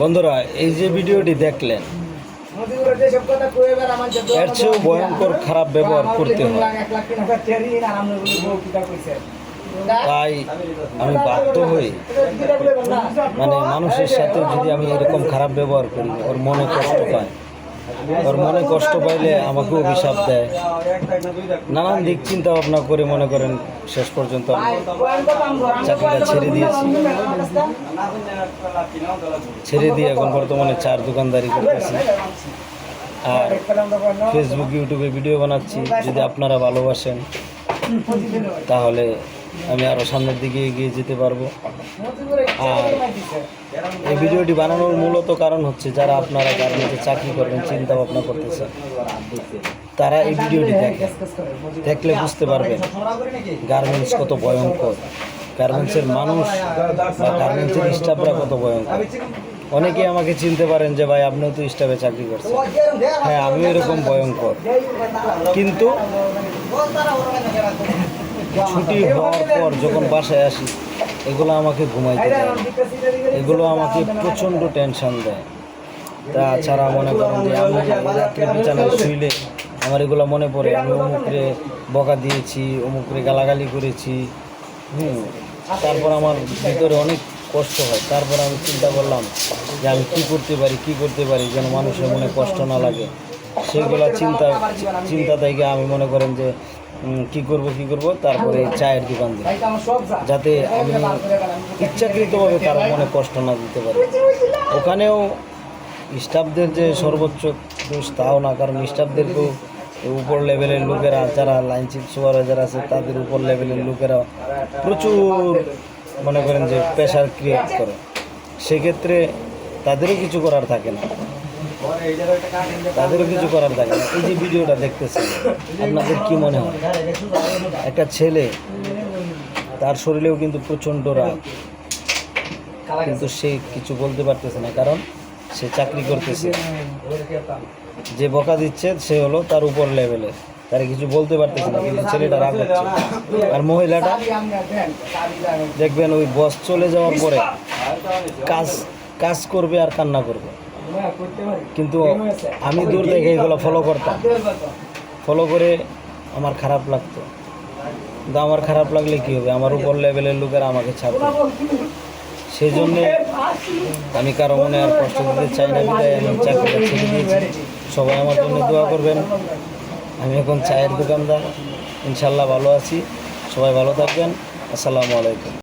বন্ধুরা, এই যে ভিডিওটি দেখলেন, এর চেয়েও ভয়ঙ্কর খারাপ ব্যবহার করতে হয়। তাই আমি বাধ্য হই, মানে মানুষের সাথে যদি আমি এরকম খারাপ ব্যবহার করি, ওর মনে কষ্ট পায়, ওর মনে কষ্ট পাইলে আমাকে অভিশাপ দেয়, নানান দিক চিন্তা ভাবনা করে মনে করেন শেষ পর্যন্ত চাকরিটা ছেড়ে দিয়ে এখন বর্তমানে চার দোকানদারি করতেছি আর ফেসবুক ইউটিউবে ভিডিও বানাচ্ছি। যদি আপনারা ভালোবাসেন তাহলে আমি আরও সামনের দিকে এগিয়ে যেতে পারবো। আর এই ভিডিওটি বানানোর মূলত কারণ হচ্ছে, যারা আপনারা গার্মেন্টসে চাকরি করবেন চিন্তা ভাবনা করতেছেন, তারা এই ভিডিওটি দেখলে বুঝতে পারবেন গার্মেন্টস কত ভয়ঙ্কর, গার্মেন্টসের মানুষ বা গার্মেন্টসের স্টাফরা কত ভয়ঙ্কর। অনেকে আমাকে চিনতে পারেন যে ভাই আপনিও তো স্টাফে চাকরি করছেন। হ্যাঁ, আমিও এরকম ভয়ঙ্কর, কিন্তু ছুটি হওয়ার পর যখন বাসায় আসি, এগুলো আমাকে ঘুমাইতে দেয়, এগুলো আমাকে প্রচণ্ড টেনশন দেয়। তাছাড়া মনে করেন যে আমি রাত্রে বিছানায় শুইলে আমার এগুলো মনে পড়ে, আমি অমুকরে বকা দিয়েছি, অমুকরে গালাগালি করেছি। তারপর আমার ভিতরে অনেক কষ্ট হয়। তারপর আমি চিন্তা করলাম যে আমি কী করতে পারি যেন মানুষের মনে কষ্ট না লাগে। সেইগুলা চিন্তা থেকে আমি মনে করেন যে কি করব। তারপরে চায়ের দোকান দিই, যাতে আমি ইচ্ছাকৃতভাবে কারো মনে কষ্ট না দিতে পারি। ওখানেও স্টাফদের যে সর্বোচ্চ দোষ তাও না, কারণ স্টাফদেরকেও উপর লেভেলের লোকেরা, যারা লাইন চিফ সুপারভাইজার আছে, তাদের উপর লেভেলের লোকেরা প্রচুর মনে করেন যে প্রেশার ক্রিয়েট করে। সেক্ষেত্রে তাদেরও কিছু করার থাকে না। এই যে ভিডিওটা দেখতেছেন, আপনাদের কি মনে হয়? একটা ছেলে, তার শরীরেও কিন্তু প্রচণ্ড রাগ, কিন্তু সে কিছু বলতে পারতেছে না, কারণ সে চাকরি করতেছে। যে বকা দিচ্ছে সে হলো তার উপর লেভেলে, তারা কিছু বলতে পারতেছে না, কিন্তু ছেলেটা রাগ হচ্ছে। আর মহিলাটা দেখবেন ওই বস চলে যাওয়ার পরে কাজ করবে আর কান্না করবে। কিন্তু আমি দূর থেকে এগুলো ফলো করে আমার খারাপ লাগতো। কিন্তু আমার খারাপ লাগলে কী হবে? আমার উপর লেভেলের লোকেরা আমাকে ছাড়বে। সেই জন্যে আমি কারো মনে আর কষ্ট দিতে চাই না, বিদায় আমি চাকরিটা ছেড়ে দিয়েছি। সবাই আমার জন্য দোয়া করবেন। আমি এখন চায়ের দোকানদার, ইনশাল্লাহ ভালো আছি। সবাই ভালো থাকবেন। আসসালামু আলাইকুম।